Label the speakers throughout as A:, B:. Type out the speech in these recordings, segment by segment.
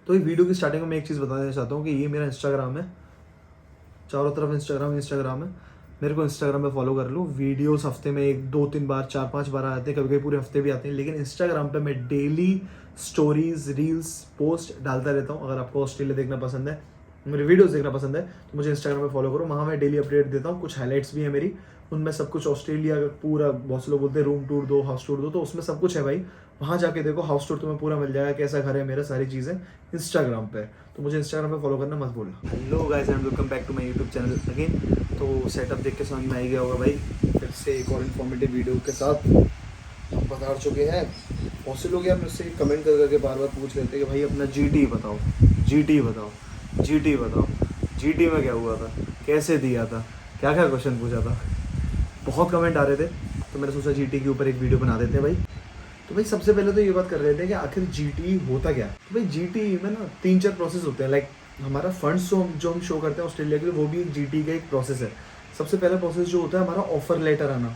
A: तो ये वीडियो की स्टार्टिंग में मैं एक चीज़ बताना चाहता हूँ कि ये मेरा इंस्टाग्राम है, चारों तरफ इंस्टाग्राम है। मेरे को इंस्टाग्राम पे फॉलो कर लो। वीडियोस हफ्ते में 1 2 3 बार 4 5 बार आते हैं, कभी कभी पूरे हफ्ते भी आते हैं, लेकिन इंस्टाग्राम पे मैं डेली स्टोरीज रील्स पोस्ट डालता रहता हूँ। अगर आपको ऑस्ट्रेलिया देखना पसंद है, मेरे वीडियोस देखना पसंद है, तो मुझे इंस्टाग्राम पे फॉलो करो। वहाँ मैं डेली अपडेट देता हूँ, कुछ हाईलाइट्स भी है मेरी, उनमें सब कुछ ऑस्ट्रेलिया का पूरा, बहुत से लोग बोलते हैं रूम टूर दो, हाउस टूर दो, तो उसमें सब कुछ है भाई। वहाँ जाके देखो, हाउस टूर तुम्हें पूरा मिल जाएगा, कैसा घर है मेरा, सारी चीज़ें इंस्टाग्राम पे। तो मुझे इंस्टाग्राम पे फॉलो करना मत भूलना। Hello guys and welcome back to my YouTube channel again. तो सेटअप देख के समझ में आ ही गया होगा भाई, फिर से एक और इन्फॉर्मेटिव वीडियो के साथ हम पधार चुके हैं। बहुत से लोग यार मुझसे कमेंट कर करके बार बार पूछ लेते हैं कि भाई अपना जीटी बताओ, जीटी बताओ, जीटी बताओ, जीटी में क्या हुआ था, कैसे दिया था, क्या क्या क्वेश्चन पूछा था। बहुत कमेंट आ रहे थे, तो मैंने सोचा जीटी के ऊपर एक वीडियो बना देते हैं भाई। तो भाई सबसे पहले तो ये बात कर रहे थे कि आखिर जीटी होता क्या है। तो भाई जीटी में ना 3 4 प्रोसेस होते हैं। लाइक हमारा फंड्स जो हम शो करते हैं ऑस्ट्रेलिया के लिए, वो भी एक जीटी का एक प्रोसेस है। सबसे पहला प्रोसेस जो होता है हमारा ऑफर लेटर आना।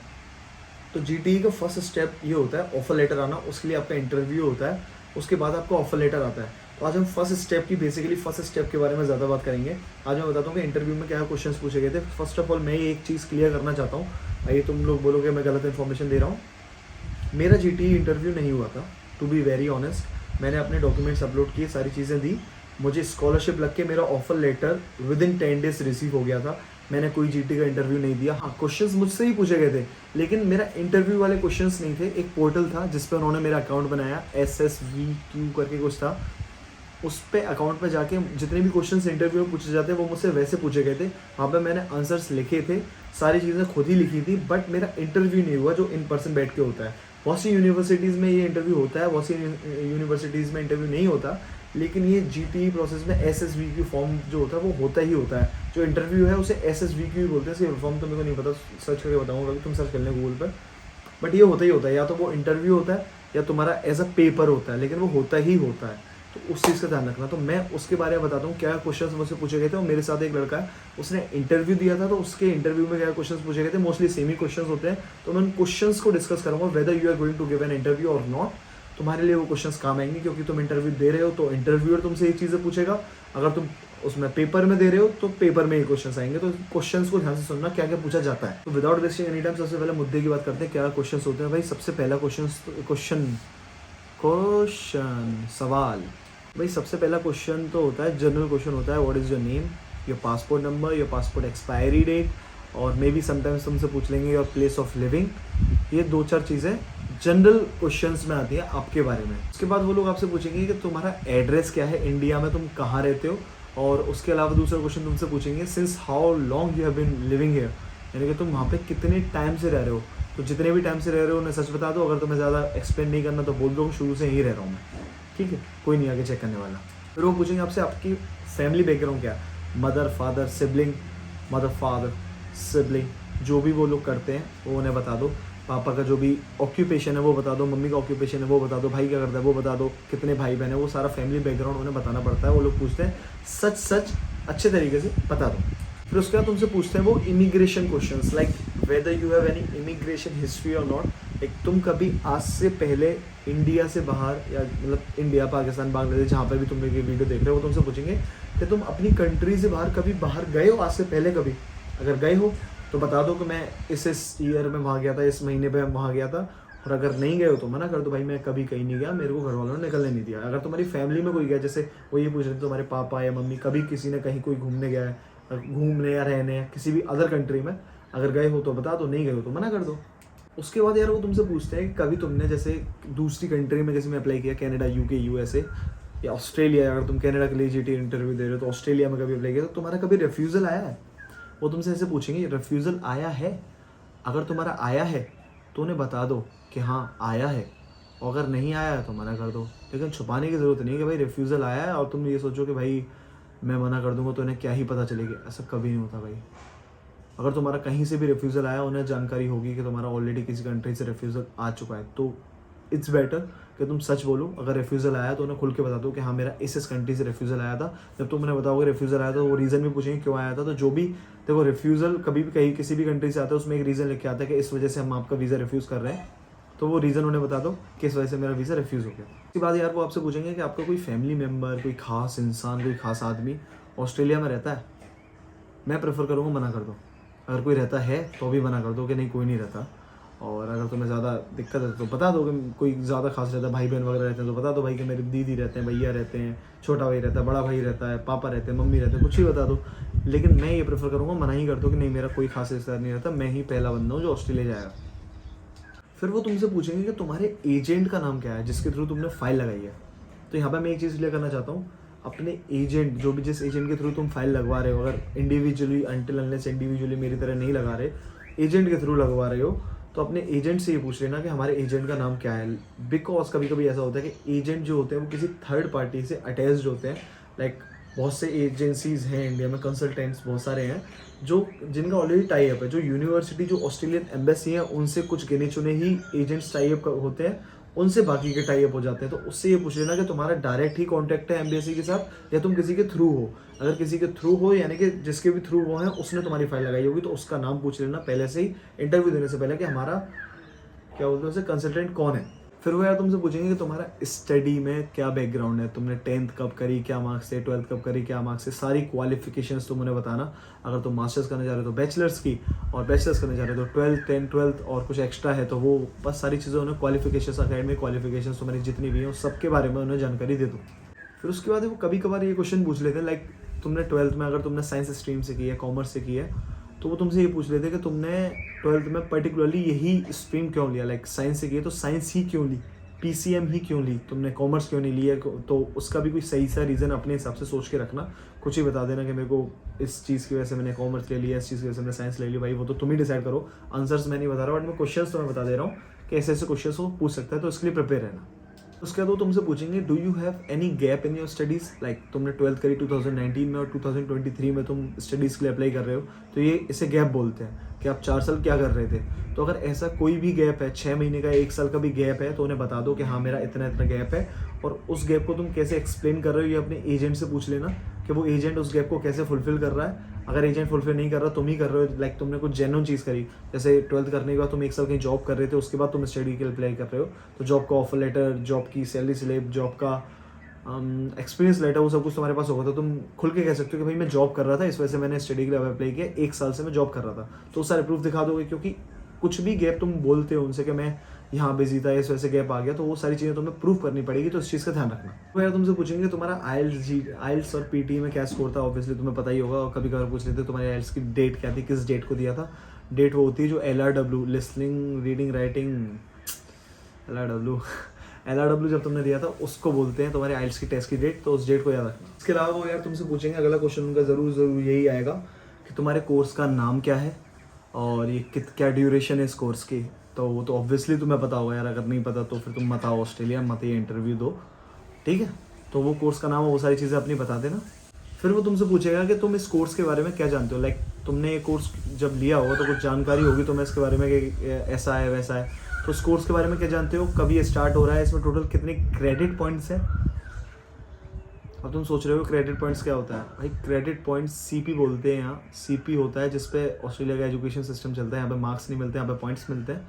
A: तो जीटी का फर्स्ट स्टेप ये होता है ऑफर लेटर आना, उसके लिए आपका इंटरव्यू होता है, उसके बाद आपका ऑफर लेटर आता है। तो आज हम फर्स्ट स्टेप की, बेसिकली फर्स्ट स्टेप के बारे में ज़्यादा बात करेंगे। आज मैं बताता हूँ कि इंटरव्यू में क्या क्वेश्चंस पूछे गए थे। फर्स्ट ऑफ ऑल मैं ये एक चीज़ क्लियर करना चाहता हूँ, आइए तुम लोग बोलोगे मैं गलत इन्फॉर्मेशन दे रहा हूँ। मेरा जीटी इंटरव्यू नहीं हुआ था, टू बी वेरी ऑनेस्ट। मैंने अपने डॉक्यूमेंट्स अपलोड किए, सारी चीज़ें दी, मुझे स्कॉलरशिप लग के मेरा offer letter within 10 days receive हो गया था। मैंने कोई जीटी का इंटरव्यू नहीं दिया। हाँ, क्वेश्चंस मुझसे ही पूछे गए थे, लेकिन मेरा इंटरव्यू वाले क्वेश्चंस नहीं थे। एक पोर्टल था जिस पर उन्होंने मेरा अकाउंट बनाया, SSVQ करके कुछ था, उस पे अकाउंट पे जाके जितने भी क्वेश्चंस इंटरव्यू में पूछे जाते हैं वो मुझसे वैसे पूछे गए थे। वहाँ पे मैंने आंसर्स लिखे थे, सारी चीज़ें खुद ही लिखी थी, बट मेरा इंटरव्यू नहीं हुआ जो इन पर्सन बैठ के होता है। बहुत सी यूनिवर्सिटीज़ में ये इंटरव्यू होता है, बहुत सी यूनिवर्सिटीज़ में इंटरव्यू नहीं होता, लेकिन ये जीटी प्रोसेस में SSVQ फॉर्म जो होता है वो होता ही होता है। जो इंटरव्यू है उसे SSVQ ही बोलते हैं। इसके फॉर्म तो मेरे को नहीं पता, सर्च करके बताऊँगा, तुम सर्च कर लें गूगल पर। बट ये होता ही होता है, या तो वो इंटरव्यू होता है या तुम्हारा एज अ पेपर होता है, लेकिन वो होता ही होता है। तो उस चीज़ का ध्यान रखना। तो मैं उसके बारे में बताता हूँ क्या क्वेश्चंस मुझसे पूछे गए थे। और मेरे साथ एक लड़का है, उसने इंटरव्यू दिया था, तो उसके इंटरव्यू में क्या क्वेश्चंस पूछे गए थे, मोस्टली सेम ही क्वेश्चंस होते हैं। तो मैं उन क्वेश्चंस को डिस्कस करूँगा, whether you are going to give an interview और नॉट। तुम्हारे लिए वो क्वेश्चंस काम आएंगे, क्योंकि तुम इंटरव्यू दे रहे हो तो इंटरव्यूअर तुमसे ये चीज़ें पूछेगा। अगर तुम उसमें पेपर में दे रहे हो तो पेपर में ये क्वेश्चंस आएंगे। तो क्वेश्चंस को ध्यान से सुनना, क्या क्या पूछा जाता है। तो विदाउट वेस्टिंग एनी टाइम सबसे पहले मुद्दे की बात करते हैं, क्या क्वेश्चंस होते हैं भाई। सबसे पहला क्वेश्चन सवाल भाई, सबसे पहला क्वेश्चन तो होता है, जनरल क्वेश्चन होता है, what is your name, your passport number, your passport expiry date, और मे बी समटाइम्स तुमसे पूछ लेंगे योर प्लेस ऑफ लिविंग। ये 2 4 चीज़ें जनरल क्वेश्चंस में आती है आपके बारे में। उसके बाद वो लोग आपसे पूछेंगे कि तुम्हारा एड्रेस क्या है, इंडिया में तुम कहाँ रहते हो। और उसके अलावा दूसरा क्वेश्चन तुमसे पूछेंगे since how long you have been living here, यानी कि तुम वहाँ पे कितने टाइम से रह रहे हो। तो जितने भी टाइम से रह रहे हो उन्हें सच बता दो। अगर तुम्हें ज़्यादा एक्सप्लेन नहीं करना तो बोल दो शुरू से यहीं रह रहा हूँ मैं, ठीक है, कोई नहीं आगे चेक करने वाला। फिर वो पूछेंगे आपसे आपकी फैमिली बैकग्राउंड क्या, mother father sibling, mother father sibling, जो भी वो लोग करते हैं वो उन्हें बता दो। पापा का जो भी ऑक्यूपेशन है वो बता दो, मम्मी का ऑक्यूपेशन है वो बता दो, भाई क्या करता है वो बता दो, कितने भाई बहन है, वो सारा फैमिली बैकग्राउंड उन्हें बताना पड़ता है। वो लोग पूछते हैं सच अच्छे तरीके से बता दो। फिर उसके बाद तुमसे पूछते हैं वो immigration questions, like whether you have any immigration history और नॉट। एक तुम कभी आज से पहले इंडिया से बाहर, या मतलब इंडिया पाकिस्तान बांग्लादेश जहाँ पर भी तुम ये वीडियो देख रहे हो, वो तुमसे पूछेंगे कि तुम अपनी कंट्री से बाहर कभी बाहर गए हो आज से पहले कभी। अगर गए हो तो बता दो कि मैं इस ईयर में वहाँ गया था, इस महीने पे वहाँ गया था। और अगर नहीं गए हो तो मना कर दो, भाई मैं कभी कहीं नहीं गया, मेरे को घर वालों ने निकलने नहीं दिया। अगर तुम्हारी फैमिली में कोई गया, जैसे वो ये पूछ रहे थे तुम्हारे पापा या मम्मी कभी किसी ने कहीं कोई घूमने गया है, घूमने या रहने या किसी भी अदर कंट्री में, अगर गए हो तो बता दो, नहीं गए हो तो मना कर दो। उसके बाद यार वो तुमसे पूछते हैं कि कभी तुमने जैसे दूसरी कंट्री में, जैसे मैं अप्लाई किया कनाडा, UK, USA या ऑस्ट्रेलिया, अगर तुम कनाडा के लिए जीटी इंटरव्यू दे रहे हो तो ऑस्ट्रेलिया में कभी अप्लाई किया तो तुम्हारा कभी रिफ्यूज़ल आया है। वो तुमसे ऐसे पूछेंगे रिफ्यूज़ल आया है। अगर तुम्हारा आया है तो उन्हें बता दो कि हाँ आया है, और अगर नहीं आया है तो मना कर दो। लेकिन छुपाने की ज़रूरत नहीं है कि भाई रिफ्यूज़ल आया है और तुम ये सोचो कि भाई मैं मना कर दूंगा तो उन्हें क्या ही पता चलेगी। ऐसा कभी नहीं होता भाई। अगर तुम्हारा कहीं से भी रिफ्यूज़ल आया, उन्हें जानकारी होगी कि तुम्हारा ऑलरेडी किसी कंट्री से रिफ्यूज़ल आ चुका है, तो इट्स बेटर कि तुम सच बोलो। अगर रिफ्यूज़ल आया तो उन्हें खुल के बता दो कि हाँ मेरा इस कंट्री से रिफ्यूज़ल आया था। जब तुम उन्हें बताओगे रिफ्यूज़ल आया तो वो रीज़न भी पूछेंगे क्यों आया था। तो जो भी देखो, रिफ्यूज़ल कभी भी कहीं किसी भी कंट्री से आता है उसमें एक रीज़न लिख के आता है कि इस वजह से हम आपका वीज़ा रिफ्यूज़ कर रहे हैं। तो वो रीज़न उन्हें बता दो कि इस वजह से मेरा वीज़ा रिफ्यूज़ हो गया। उसके बाद यार वो आपसे पूछेंगे कि आपका कोई फैमिली मेम्बर, कोई ख़ास इंसान, कोई ख़ास आदमी ऑस्ट्रेलिया में रहता है। मैं प्रेफर करूँगा मना कर दो। अगर कोई रहता है तो भी मना कर दो कि नहीं कोई नहीं रहता। और अगर तुम्हें ज़्यादा दिक्कत है तो बता दो कि कोई ज़्यादा खास रहता है, भाई बहन वगैरह रहते हैं तो बता दो भाई कि मेरी दीदी रहते हैं, भैया रहते हैं, छोटा भाई रहता है, बड़ा भाई रहता है, पापा रहते हैं, मम्मी रहते हैं, कुछ ही बता दो। लेकिन मैं ये प्रेफर करूँगा मना ही कर दो कि नहीं मेरा कोई खास रिश्तेदार नहीं रहता, मैं ही पहला बंदा हूँ जो ऑस्ट्रेलिया जाएगा। फिर वो तुमसे पूछेंगे कि तुम्हारे एजेंट का नाम क्या है जिसके थ्रू तुमने फाइल लगाई है। तो यहाँ पर मैं एक चीज़ क्लियर करना चाहता हूँ, अपने एजेंट जो भी जिस एजेंट के थ्रू तुम फाइल लगवा रहे हो, अगर इंडिविजुअली अनटिल अनलेस इंडिविजुअली मेरी तरह नहीं लगा रहे, एजेंट के थ्रू लगवा रहे हो, तो अपने एजेंट से ये पूछ लेना कि हमारे एजेंट का नाम क्या है। बिकॉज कभी कभी ऐसा होता है कि एजेंट जो होते हैं वो किसी थर्ड पार्टी से अटैच्ड होते हैं। लाइक बहुत से एजेंसीज हैं इंडिया में, कंसल्टेंट्स बहुत सारे हैं जो जिनका ऑलरेडी टाई अप है। जो यूनिवर्सिटी जो ऑस्ट्रेलियन एम्बेसी है उनसे कुछ गिने चुने ही एजेंट्स टाई अप होते हैं, उनसे बाकी के टाई अप हो जाते हैं। तो उससे ये पूछ लेना कि तुम्हारा डायरेक्ट ही कॉन्टैक्ट है एम्बेसी के साथ या तुम किसी के थ्रू हो। अगर किसी के थ्रू हो यानी कि जिसके भी थ्रू वो है उसने तुम्हारी फाइल लगाई होगी तो उसका नाम पूछ लेना पहले से ही, इंटरव्यू देने से पहले, कि हमारा क्या बोलते हैं उसे कंसल्टेंट कौन है। फिर वो यार तुमसे पूछेंगे कि तुम्हारा स्टडी में क्या बैकग्राउंड है, तुमने 10th कब करी, क्या मार्क्स से, 12th कब करी, क्या मार्क्स से, सारी क्वालिफिकेशंस तुम उन्हें बताना। अगर तुम मास्टर्स करने जा रहे हो तो बैचलर्स की, और बैचलर्स करने जा रहे हो तो 12th 10 12th और कुछ एक्स्ट्रा है तो वो बस सारी चीज़ें उन्हें क्वालिफिकेशन, अकेडमिक क्वालिफिकेशन तुम्हारी जितनी भी हैं उस सबके बारे में उन्हें जानकारी दे दो। फिर उसके बाद वो कभी कभार ये क्वेश्चन पूछ लेते हैं, लाइक तुमने 12th में अगर तुमने साइंस स्ट्रीम से की है, कॉमर्स से की है, तो वो तुमसे ये पूछ लेते हैं कि तुमने 12th में पर्टिकुलरली यही स्ट्रीम क्यों लिया। लाइक साइंस से की है तो साइंस ही क्यों ली, पीसीएम ही क्यों ली, तुमने कॉमर्स क्यों नहीं लिया। तो उसका भी कोई सही सा रीज़न अपने हिसाब से सोच के रखना। कुछ ही बता देना कि मेरे को इस चीज़ की वजह से मैंने कॉमर्स ले लिया, इस चीज़ की वजह से मैंने साइंस ले ली। भाई वो तो तुम ही डिसाइड करो, आंसर्स मैं नहीं बता रहा, बट मैं क्वेश्चंस तो मैं बता दे रहा हूँ कि ऐसे ऐसे क्वेश्चंस वो पूछ सकता है, तो इसके लिए प्रिपेयर रहना। उसके बाद वो तुमसे पूछेंगे do you have any gap in your studies. Like तुमने 12th करी 2019 में और 2023 में तुम स्टडीज़ के लिए अप्लाई कर रहे हो, तो ये इसे गैप बोलते हैं कि आप 4 साल क्या कर रहे थे। तो अगर ऐसा कोई भी गैप है, 6 महीने का, 1 साल का भी गैप है, तो उन्हें बता दो कि हाँ मेरा इतना इतना गैप है। और उस गैप को तुम कैसे एक्सप्लेन कर रहे हो ये अपने एजेंट से पूछ लेना कि वो एजेंट उस गैप को कैसे फुलफिल कर रहा है। अगर एजेंट फुलफिल नहीं कर रहा, तुम ही कर रहे हो, लाइक तुमने कुछ जेन्युइन चीज़ करी, जैसे 12th करने के बाद तुम 1 साल कहीं जॉब कर रहे थे, उसके बाद तुम स्टडी के लिए अप्लाई कर रहे हो, तो जॉब का ऑफर लेटर, जॉब की सैलरी स्लिप, जॉब का एक्सपीरियंस लेटर, वो सब कुछ तुम्हारे पास होगा, तो तुम खुल के कह सकते हो कि भाई मैं जॉब कर रहा था, इस वजह से मैंने स्टडी के लिए अप्लाई किया, 1 साल से मैं जॉब कर रहा था। तो सारे प्रूफ दिखा दोगे, क्योंकि कुछ भी गैप तुम बोलते हो उनसे कि मैं यहाँ बिजी था, इस वजह से गैप आ गया, तो वो सारी चीज़ें तुम्हें प्रूफ करनी पड़ेगी। तो इस चीज़ का ध्यान रखना। तो यार तुमसे पूछेंगे तुम्हारा आइल्स और पीटी में क्या स्कोर था, ऑब्वियसली तुम्हें पता ही होगा। और कभी कभार पूछ लेते तुम्हारे आइल्स की डेट क्या थी, किस डेट को दिया था। डेट वो होती है जो LRW, listening reading writing, LRW जब तुमने दिया था उसको बोलते हैं तुम्हारे आइल्स की टेस्ट की डेट, तो उस डेट को याद रखना। इसके अलावा वो यार तुमसे पूछेंगे, अगला क्वेश्चन उनका ज़रूर यही आएगा कि तुम्हारे कोर्स का नाम क्या है और ये क्या ड्यूरेशन है इस कोर्स की। तो वो तो ऑब्वियसली तुम्हें पता होगा यार, अगर नहीं पता तो फिर तुम मत आओ ऑस्ट्रेलिया, मत ये इंटरव्यू दो, ठीक है। तो वो कोर्स का नाम है, वो सारी चीज़ें अपनी बता देना। फिर वो तुमसे पूछेगा कि तुम इस कोर्स के बारे में क्या जानते हो। लाइक तुमने ये कोर्स जब लिया होगा तो कुछ जानकारी होगी तुम्हें इसके बारे में कि ऐसा है वैसा है। तो उस कोर्स के बारे में क्या जानते हो, कभी ये स्टार्ट हो रहा है, इसमें टोटल कितने क्रेडिट पॉइंट्स हैं। अब तुम सोच रहे हो क्रेडिट पॉइंट्स क्या होता है। भाई क्रेडिट पॉइंट्स CP बोलते हैं, यहाँ CP होता है जिसपे ऑस्ट्रेलिया का एजुकेशन सिस्टम चलता है। यहाँ पे मार्क्स नहीं मिलते, यहाँ पे पॉइंट्स मिलते हैं।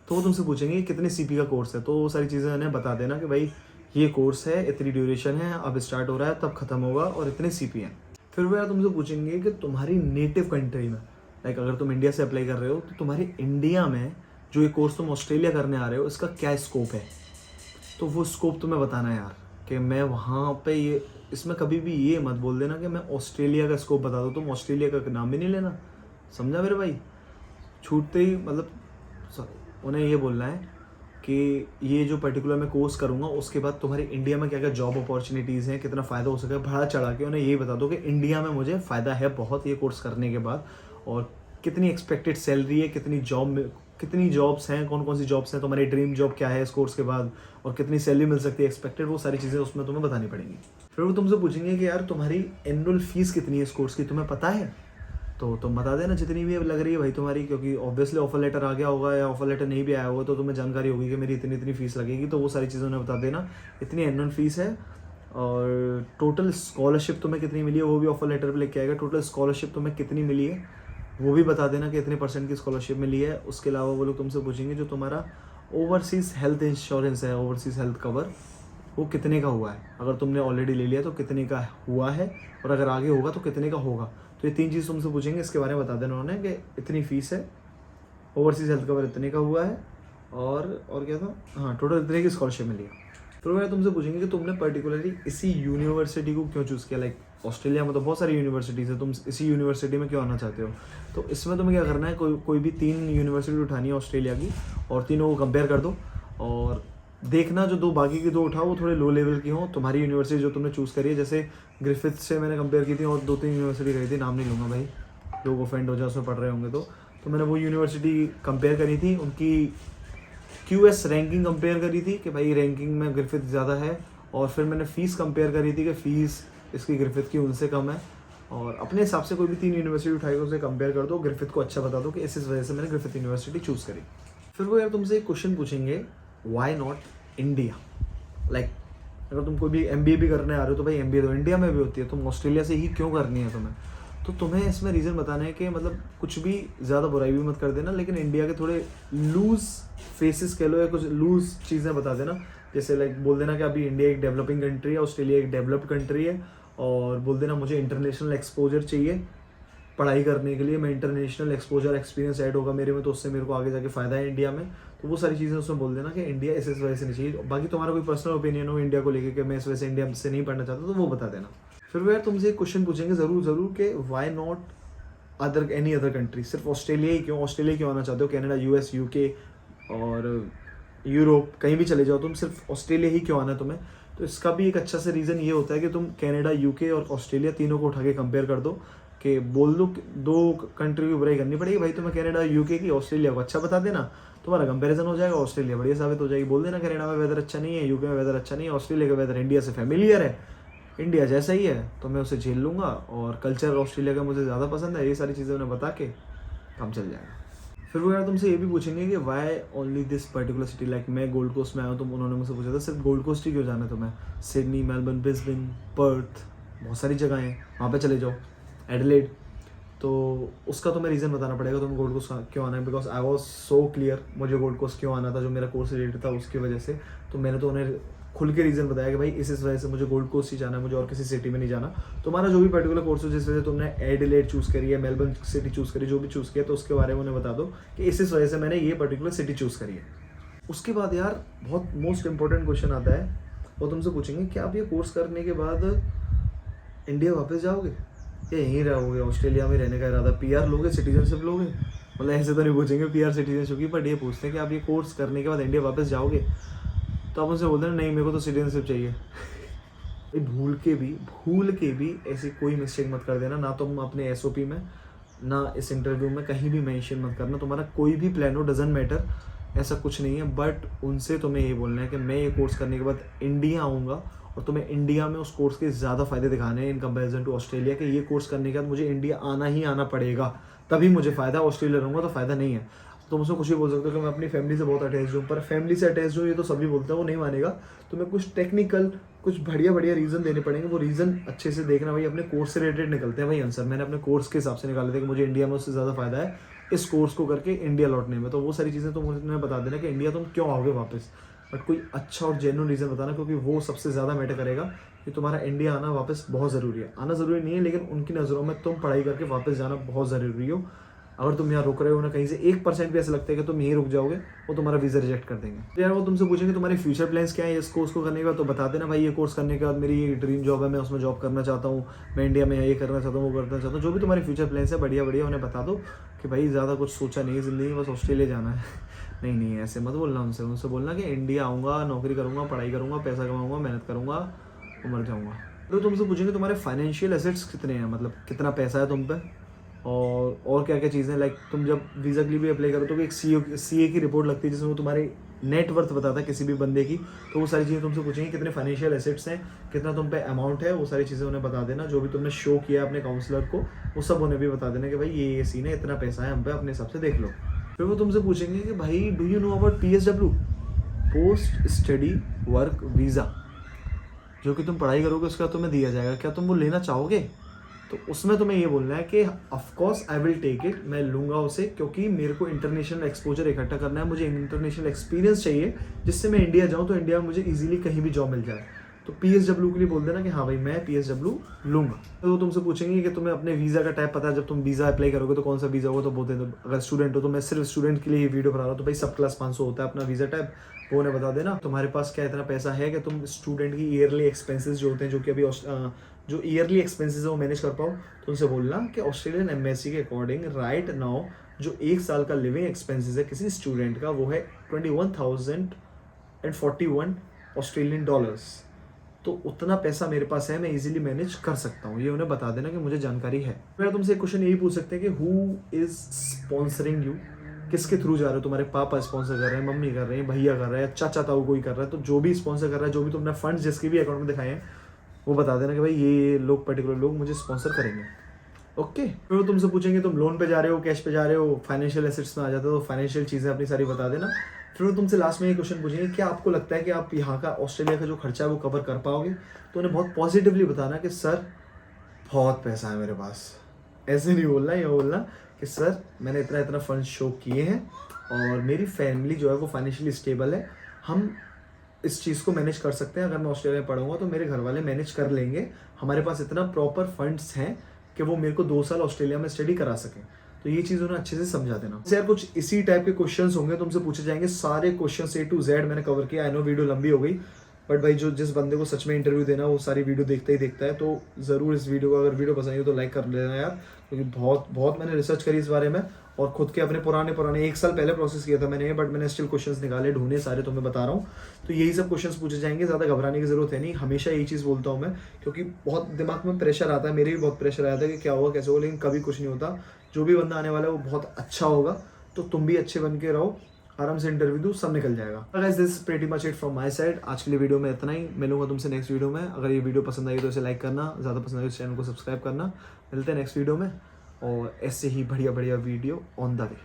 A: तो वो तुमसे पूछेंगे कितने CP का कोर्स है, तो वो सारी चीज़ें उन्हें बता देना कि भाई ये कोर्स है, इतनी ड्यूरेशन है, अब स्टार्ट हो रहा है, तब खत्म होगा, और इतने CP हैं। फिर वो यार तुमसे पूछेंगे कि तुम्हारी नेटिव कंट्री में, लाइक अगर तुम इंडिया से अप्लाई कर रहे हो तो तुम्हारे इंडिया में जो ये कोर्स तुम ऑस्ट्रेलिया करने आ रहे हो इसका क्या स्कोप है। तो वो स्कोप तुम्हें बताना है यार कि मैं वहाँ पे ये, इसमें कभी भी ये मत बोल देना कि मैं ऑस्ट्रेलिया का स्कोप बता दो, तुम ऑस्ट्रेलिया का नाम भी नहीं लेना, समझा मेरे भाई। छूटते ही मतलब उन्हें ये बोलना है कि ये जो पर्टिकुलर मैं कोर्स करूँगा उसके बाद तुम्हारे इंडिया में क्या क्या जॉब अपॉर्चुनिटीज़ हैं, कितना फ़ायदा हो सके, बढ़ा चढ़ा के उन्हें ये बता दो कि इंडिया में मुझे फ़ायदा है बहुत ये कोर्स करने के बाद, और कितनी एक्सपेक्टेड सैलरी है, कितनी जॉब्स हैं, कौन कौन सी जॉब्स हैं, तुम्हारी ड्रीम जॉब क्या है इस कोर्स के बाद, और कितनी सैलरी मिल सकती है एक्सपेक्टेड, वो सारी चीज़ें उसमें तुम्हें बतानी पड़ेंगी। फिर वो तुमसे पूछेंगे कि यार तुम्हारी एनुअल फीस कितनी है इस कोर्स की, तुम्हें पता है। तो तुम बता देना जितनी भी लग रही है भाई तुम्हारी, क्योंकि ऑब्वियसली ऑफर लेटर आ गया होगा या ऑफर लेटर नहीं भी आया होगा तो तुम्हें जानकारी होगी कि मेरी इतनी इतनी फीस लगेगी, तो वो सारी चीज़ें उन्हें बता देना। इतनी एनुअल फीस है, और टोटल स्कॉलरशिप तुम्हें कितनी मिली है वो भी ऑफर लेटर पे लेके आएगा। टोटल स्कॉलरशिप तुम्हें कितनी मिली है वो भी बता देना कि इतने % की स्कॉलरशिप मिली है। उसके अलावा वो लोग तुमसे पूछेंगे जो तुम्हारा ओवरसीज़ हेल्थ इंश्योरेंस है, ओवरसीज़ हेल्थ कवर, वो कितने का हुआ है, अगर तुमने ऑलरेडी ले लिया तो कितने का हुआ है, और अगर आगे होगा तो कितने का होगा। तो ये 3 चीज़ तुमसे पूछेंगे, इसके बारे में बता देना उन्होंने कि इतनी फ़ीस है, ओवरसीज़ हेल्थ कवर इतने का हुआ है, और क्या था, हाँ टोटल इतने की स्कॉलरशिप मिली है। फिर वो तुमसे पूछेंगे कि तुमने पर्टिकुलरली इसी यूनिवर्सिटी को क्यों चूज़ किया। लाइक ऑस्ट्रेलिया में तो बहुत सारी यूनिवर्सिटीज़ है, तुम इसी यूनिवर्सिटी में क्यों आना चाहते हो। तो इसमें तुम्हें क्या करना है, कोई भी 3 यूनिवर्सिटी उठानी है ऑस्ट्रेलिया की, और तीनों को कंपेयर कर दो, और देखना जो बाकी की 2 उठाओ वो थोड़े लो लेवल की हों। तुम्हारी यूनिवर्सिटी जो तुमने चूज़ करी है, जैसे ग्रिफिथ से मैंने कंपेयर की थी, और 2-3 यूनिवर्सिटी करी थी, नाम नहीं लूँगा भाई, लोग ऑफेंड हो जाए उसमें पढ़ रहे होंगे। तो मैंने वो यूनिवर्सिटी कंपेयर करी थी, उनकी QS रैंकिंग कंपेयर करी थी कि भाई रैंकिंग में ग्रिफिथ ज़्यादा है, और फिर मैंने फ़ीस कंपेयर करी थी कि फ़ीस इसकी ग्रिफिथ की उनसे कम है, और अपने हिसाब से कोई भी 3 यूनिवर्सिटी उठाई उसे कंपेयर कर दो, ग्रिफिथ को अच्छा बता दो कि इस वजह से मैंने ग्रिफिथ यूनिवर्सिटी चूज़ करी। फिर वो यार तुमसे एक क्वेश्चन पूछेंगे, वाई नॉट इंडिया। लाइक अगर तुम कोई भी MBA भी करने आ रहे हो तो भाई MBA तो इंडिया में भी होती है, तुम ऑस्ट्रेलिया से ही क्यों करनी है तुम्हें। तो तुम्हें इसमें रीज़न बताना है कि मतलब कुछ भी ज़्यादा बुराई भी मत कर देना, लेकिन इंडिया के थोड़े लूज़ फेसेस कह लो या कुछ लूज़ चीज़ें बता देना। जैसे लाइक बोल देना कि अभी इंडिया एक डेवलपिंग कंट्री है, ऑस्ट्रेलिया एक डेवलप्ड कंट्री है, और बोल देना मुझे इंटरनेशनल एक्सपोजर चाहिए पढ़ाई करने के लिए, मैं इंटरनेशनल एक्सपोजर एक्सपीरियंस ऐड होगा मेरे में, तो उससे मेरे को आगे जाके फ़ायदा है इंडिया में। तो वो सारी चीज़ें उसमें बोल देना कि इंडिया इस वजह से नहीं चाहिए। बाकी तुम्हारा कोई पर्सनल ओपिनियन हो इंडिया को लेकर कि मैं इस वजह से इंडिया से नहीं पढ़ना चाहता, तो वो बता देना। फिर वो यार तुमसे एक क्वेश्चन पूछेंगे ज़रूर कि why not any other country. सिर्फ ऑस्ट्रेलिया ही क्यों, ऑस्ट्रेलिया क्यों आना चाहते हो, कनाडा, US, UK और यूरोप कहीं भी चले जाओ, तुम सिर्फ ऑस्ट्रेलिया ही क्यों आना है तुम्हें। तो इसका भी एक अच्छा सा रीज़न ये होता है कि तुम कनाडा, UK और ऑस्ट्रेलिया तीनों को उठा के कंपेयर कर दो, कि बोल दो 2 कंट्री की बुराई करनी पड़ेगी भाई, तुम्हें कनाडा, UK की, ऑस्ट्रेलिया को अच्छा बता देना, तुम्हारा कंपैरिजन हो जाएगा, ऑस्ट्रेलिया बढ़िया साबित हो जाएगी। बोल देना कनाडा में वेदर अच्छा नहीं है, UK में वेदर अच्छा नहीं है, ऑस्ट्रेलिया का वेदर इंडिया से फैमिलियर है, इंडिया जैसा ही है, तो मैं उसे झेल लूँगा, और कल्चर ऑस्ट्रेलिया का मुझे ज़्यादा पसंद है। ये सारी चीज़ें उन्हें बता के काम चल जाएगा। फिर वो यार तुमसे ये भी पूछेंगे कि why only this particular city. Like मैं गोल्ड कोस्ट में आया हूँ, तो उन्होंने मुझसे पूछा था सिर्फ गोल्ड कोस्ट ही क्यों जाना है तुम्हें, सिडनी, मेलबर्न, ब्रिस्बेन, पर्थ, बहुत सारी जगह हैं, वहाँ पे चले जाओ, एडिलेड। तो उसका तुम्हें रीज़न बताना पड़ेगा तुम्हें गोल्ड कोस्ट क्यों आना है, because I was so clear मुझे गोल्ड कोस्ट क्यों आना था, जो मेरा कोर्स रिलेटेड था उसकी वजह से। तो मैंने तो उन्हें खुल के रीज़न बताया कि भाई इस वजह से मुझे गोल्ड कोस्ट ही जाना है, मुझे और किसी सिटी में नहीं जाना। तुम्हारा जो भी पर्टिकुलर कोर्स हो, जिस वजह से तुमने एडिलेड चूज़ करी है, मेलबर्न सिटी चूज़ करी, जो भी चूज़ किया, तो उसके बारे में उन्हें बता दो कि इस वजह से मैंने ये पर्टिकुलर सिटी चूज़ करी है। उसके बाद यार बहुत मोस्ट इंपॉर्टेंट क्वेश्चन आता है, वो तुमसे पूछेंगे कि आप ये कोर्स करने के बाद इंडिया वापस जाओगे या यहीं रहोगे, ऑस्ट्रेलिया में रहने का इरादा, PR लोगे, सिटीजनशिप लोगे। मतलब ऐसे तो नहीं पूछेंगे PR सिटीजनशिप की, बट ये पूछते हैं कि आप ये कोर्स करने के बाद इंडिया वापस जाओगे। तो आप उनसे बोलते हैं नहीं मेरे को तो सिटीजनशिप चाहिए। भूल के भी ऐसी कोई मिस्टेक मत कर देना, ना तुम अपने SOP में, ना इस इंटरव्यू में कहीं भी मेंशन मत करना। तुम्हारा कोई भी प्लान हो, डजेंट मैटर, ऐसा कुछ नहीं है, बट उनसे तुम्हें ये बोलना है कि मैं ये कोर्स करने के बाद इंडिया आऊँगा, और तुम्हें इंडिया में उस कोर्स के ज़्यादा फ़ायदे दिखाने हैं इन कंपैरिजन टू ऑस्ट्रेलिया, कि ये कोर्स करने के बाद मुझे इंडिया आना ही आना पड़ेगा, तभी मुझे फ़ायदा, ऑस्ट्रेलिया रहूँगा तो फ़ायदा नहीं है। तुम उसको कुछ भी बोल सकते हो कि मैं अपनी फैमिली से बहुत अटैच हूँ, पर फैमिली से अटैच हूँ ये तो सभी बोलते हैं, वो नहीं मानेगा। तुम्हें कुछ टेक्निकल, कुछ बढ़िया रीज़न देने पड़ेंगे, वो रीज़न अच्छे से देखना भाई, अपने कोर्स से रिलेटेड निकलते हैं भाई आंसर। मैंने अपने कोर्स के हिसाब से निकाले थे कि मुझे इंडिया में उससे ज़्यादा फ़ायदा है इस कोर्स को करके इंडिया लौटने में, तो वो सारी चीज़ें तुम उन्हें बता देना कि इंडिया तुम क्यों आओगे वापस, बट कोई अच्छा और जेन्युइन रीज़न बताना, क्योंकि वो सबसे ज़्यादा मैटर करेगा कि तुम्हारा इंडिया आना वापस बहुत ज़रूरी है। आना ज़रूरी नहीं है, लेकिन उनकी नज़रों में तुम पढ़ाई करके वापस जाना बहुत ज़रूरी हो। अगर तुम यहाँ रुक रहे हो ना, कहीं से 1% भी ऐसा लगता है कि तुम यहीं रुक जाओगे, वो तुम्हारा वीज़ा रिजेक्ट कर देंगे। तो यार वो तुमसे पूछेंगे तुम्हारे फ्यूचर प्लान्स क्या है इस कोर्स को करने के बाद, तो बता देना भाई ये कोर्स करने के बाद मेरी ये ड्रीम जॉब है, मैं उसमें जॉब करना चाहता हूँ, मैं इंडिया में ये करना चाहता हूँ, वो करना चाहता हूँ। जो भी तुम्हारे फ्यूचर प्लान्स है बढ़िया उन्हें बता दो कि भाई ज़्यादा कुछ सोचा नहीं है ज़िंदगी में, बस ऑस्ट्रेलिया जाना है। नहीं ऐसे मत बोलना उनसे बोलना कि इंडिया आऊँगा, नौकरी करूँगा, पढ़ाई करूँगा, पैसा कमाऊँगा, मेहनत करूँगा, मर जाऊँगा। तो तुमसे पूछेंगे तुम्हारे फाइनेंशियल एसेट्स कितने हैं, मतलब कितना पैसा है तुम पे, और क्या क्या चीज़ें। लाइक तुम जब वीज़ा के लिए भी अप्लाई करो तो एक CA की रिपोर्ट लगती है जिसमें वो तुम्हारे नेटवर्थ बताता है किसी भी बंदे की। तो वो सारी चीज़ें तुमसे पूछेंगे कितने फाइनेंशियल एसेट्स हैं, कितना तुम पे अमाउंट है, वो सारी चीज़ें उन्हें बता देना। जो भी तुमने शो किया अपने काउंसलर को, वो सब उन्हें भी बता देना कि भाई ये सीन है, इतना पैसा है हम पे, अपने हिसाब से देख लो। फिर वो तुमसे पूछेंगे कि भाई do you know about PSW, post study work visa, जो कि तुम पढ़ाई करोगे उसका तुम्हें दिया जाएगा, क्या तुम वो लेना चाहोगे। तो उसमें तुम्हें ये बोलना है कि of course I will take it, मैं लूँगा उसे, क्योंकि मेरे को इंटरनेशनल एक्सपोजर इकट्ठा करना है, मुझे इंटरनेशनल एक्सपीरियंस चाहिए, जिससे मैं इंडिया जाऊँ तो इंडिया में मुझे ईजिली कहीं भी जॉब मिल जाए। तो PSW के लिए बोल देना कि हाँ भाई मैं PSW लूँगा। तो वो तुमसे पूछेंगे कि तुम्हें अपने वीज़ा का टाइप पता है, जब तुम वीज़ा अप्लाई करोगे तो कौन सा वीज़ा होगा, तो बोलते हैं तो अगर स्टूडेंट हो तो मैं सिर्फ स्टूडेंट के लिए ये वीडियो बना रहा हूँ, तो भाई सब क्लास 500 होता है अपना वीज़ा टाइप, वो उन्हें बता देना। तुम्हारे पास क्या इतना पैसा है कि तुम स्टूडेंट की ईयरली एक्सपेंसेस जो होते हैं, जो कि अभी जो ईयरली एक्सपेंसेस है वो मैनेज कर पाओ, तो उनसे बोलना कि ऑस्ट्रेलियन एम्बेसी के अकॉर्डिंग राइट नाउ जो 1 साल का लिविंग एक्सपेंसेस है किसी स्टूडेंट का, वो है 21,041 ऑस्ट्रेलियन डॉलर्स। तो उतना पैसा मेरे पास है, मैं इजीली मैनेज कर सकता हूँ, ये उन्हें बता देना कि मुझे जानकारी है। फिर तुमसे एक क्वेश्चन यही पूछ सकते हैं कि हु इज स्पॉन्सरिंग यू, किसके थ्रू जा रहे हो, तुम्हारे पापा स्पॉन्सर कर रहे हैं, मम्मी कर रहे हैं, भैया कर रहे हैं, चाचा ताऊ कोई कर रहा है, तो जो भी स्पॉन्सर कर रहा है, जो भी तुमने फंड्स जिसके भी अकाउंट में दिखाए हैं, वो बता देना कि भाई ये लोग पर्टिकुलर लोग मुझे स्पॉन्सर करेंगे। ओके। फिर वो तुमसे पूछेंगे तुम लोन पे जा रहे हो, कैश पे जा रहे हो, फाइनेंशियल एसेट्स में आ जाते हो, तो फाइनेंशियल चीज़ें अपनी सारी बता देना। फिर वो तुमसे लास्ट में ये क्वेश्चन पूछेंगे क्या आपको लगता है कि आप यहाँ का ऑस्ट्रेलिया का जो खर्चा है वो कवर कर पाओगे, तो उन्हें बहुत पॉजिटिवली बताना कि सर बहुत पैसा है मेरे पास। ऐसे नहीं बोलना, ये बोलना कि सर मैंने इतना इतना फंड शो किए हैं और मेरी फैमिली जो है वो फाइनेंशियली स्टेबल है, हम इस चीज़ को मैनेज कर सकते हैं, अगर मैं ऑस्ट्रेलिया में पढ़ूंगा तो मेरे घर वाले मैनेज कर लेंगे, हमारे पास इतना प्रॉपर फंड्स हैं कि वो मेरे को 2 साल ऑस्ट्रेलिया में स्टडी करा सकें। तो ये चीज़ उन्हें अच्छे से समझा देना। यार कुछ इसी टाइप के क्वेश्चंस होंगे तुमसे पूछे जाएंगे, सारे क्वेश्चंस A to Z मैंने कवर किया। आई नो वीडियो लंबी हो गई, बट भाई जो जिस बंदे को सच में इंटरव्यू देना वो सारी वीडियो देखता ही देखता है, तो ज़रूर इस वीडियो को, अगर वीडियो पसंद आई हो तो लाइक कर लेना यार, क्योंकि बहुत मैंने रिसर्च करी इस बारे में और खुद के अपने पुराने 1 साल पहले प्रोसेस किया था मैंने, बट मैंने स्टिल क्वेश्चंस निकाले, ढूंढे सारे, तो मैं बता रहा हूँ। तो यही सब क्वेश्चंस पूछे जाएंगे, ज़्यादा घबराने की जरूरत है नहीं। हमेशा यही चीज़ बोलता हूँ मैं, क्योंकि बहुत दिमाग में प्रेशर आता है, मेरे भी बहुत प्रेशर आया था कि क्या होगा कैसे होगा, लेकिन कभी कुछ नहीं होता। जो भी बंदा आने वाला है वो बहुत अच्छा होगा, तो तुम भी अच्छे बन के रहो, आराम से इंटरव्यू दो, सब निकल जाएगा। Guys this is pretty much it from my side. आज के लिए वीडियो में इतना ही, मिलूंगा तुमसे नेक्स्ट वीडियो में। अगर ये वीडियो पसंद आई तो इसे लाइक करना, ज़्यादा पसंद आई तो चैनल को सब्सक्राइब करना। मिलते हैं नेक्स्ट वीडियो में और ऐसे ही बढ़िया वीडियो ऑन द वे।